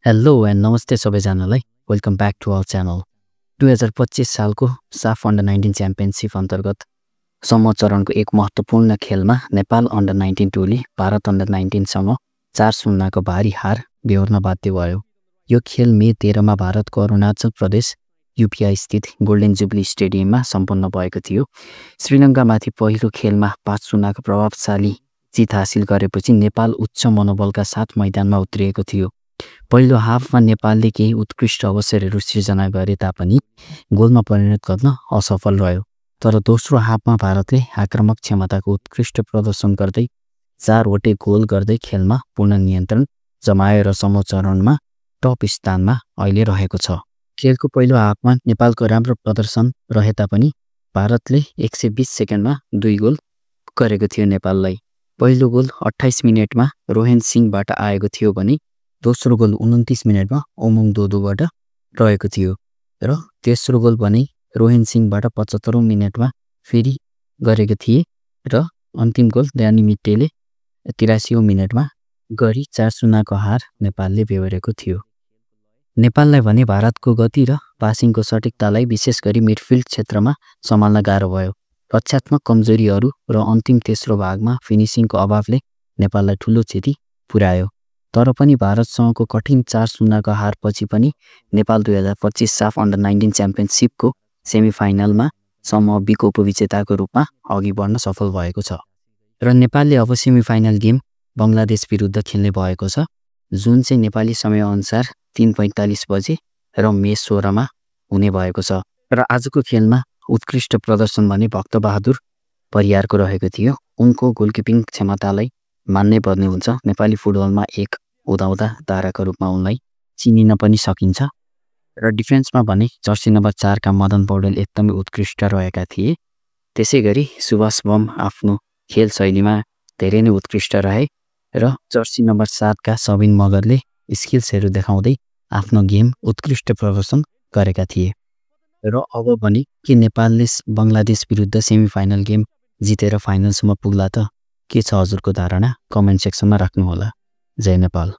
Hello and नमस्ते सबैजनालाई welcome back to our channel. 2025 सालको साफ अन्डर 19 च्याम्पियनसिप अन्तर्गत समूह चरणको एक महत्त्वपूर्ण खेलमा नेपाल अन्डर 19 टोली भारत अन्डर 19सँग 4-0 को भारी हार बेहोर्न बाध्य भयो। यो खेल मे 13 मा भारतको अरुणाचल प्रदेश युपिया स्थित गोल्डन जुबली स्टेडियममा सम्पन्न भएको थियो। श्रीलङ्कामाथि पहिलो खेलमा 5-0 को प्रभावशाली जित हासिल गरेपछि नेपाल उच्च मनोबलका साथ मैदानमा उत्रिएको थियो। पहिलो हाफमा नेपालले केही उत्कृष्ट अवसरहरू सृजना गरे तापनि गोलमा परिणत गर्न असफल रह्यो। तर दोस्रो हाफमा भारतले आक्रामक क्षमताको उत्कृष्ट प्रदर्शन गर्दै 4वटै गोल गर्दै खेलमा पूर्ण नियन्त्रण जमायो र समूह चरणमा टप स्थानमा अहिले रहेको छ। खेलको पहिलो हाफमा नेपालको राम्रो प्रदर्शन रहे तापनि भारतले 120 सेकेन्डमा 2 गोल गरेको थियो। नेपाललाई पहिलो गोल 28 मिनेटमा रोहन सिंहबाट आएको थियो भने दोस्रो गोल 29 मिनेटमा ओमङ दोदोबाट रहेको थियो र तेस्रो गोल भने रोहन सिंहबाट 75औं मिनेटमा फेरि गरेको थिए र अन्तिम गोल ड्यानी मिट्टेले 83औं मिनेटमा गरी 4-0 को हार नेपालले बेहोरेको थियो। नेपाललाई भने भारतको गति र पासिङको सटिकतालाई विशेष गरी मिडफिल्ड क्षेत्रमा सम्हाल्न गाह्रो भयो। रक्षात्मक कमजोरीहरू र अन्तिम तेस्रो भागमा फिनिसिङको अभावले नेपाललाई ठूलो क्षति पुर्यायो। तर पनि भारतसँगको कठिन 4-0 को हारपछि पनि नेपाल 2025 साफ अन्डर 19 च्याम्पियनसिपको सेमिफाइनलमा समूह बीको उपविजेताको रूपमा अघि बढ्न सफल भएको छ र नेपालले अब सेमिफाइनल गेम बङ्गलादेश विरुद्ध खेल्ने भएको छ, जुन चाहिँ नेपाली समयअनुसार 3:45 बजे र मे 16 मा हुने भएको छ। र आजको खेलमा उत्कृष्ट प्रदर्शन भने भक्तबहादुर परियारको रहेको थियो। उनको गोलकिपिङ क्षमतालाई मान्नै पर्ने हुन्छ। नेपाली फुटबलमा एक उदाउँदा ताराको रूपमा उनलाई चिनिन पनि सकिन्छ। र डिफेन्समा भने जर्सी नम्बर 4 का मदन पौडेल एकदमै उत्कृष्ट रहेका थिए। त्यसैगरी सुभाष बम आफ्नो खेल शैलीमा धेरै नै उत्कृष्ट रहे र जर्सी नम्बर 7 का सबिन मगरले स्किल्सहरू देखाउँदै आफ्नो गेम उत्कृष्ट प्रदर्शन गरेका थिए। र अब भने के नेपालले बङ्गलादेश विरुद्ध सेमिफाइनल गेम जितेर फाइनलसम्म पुग्ला त? के छ हजुरको धारणा? कमेन्ट सेक्सनमा राख्नुहोला। जय नेपाल।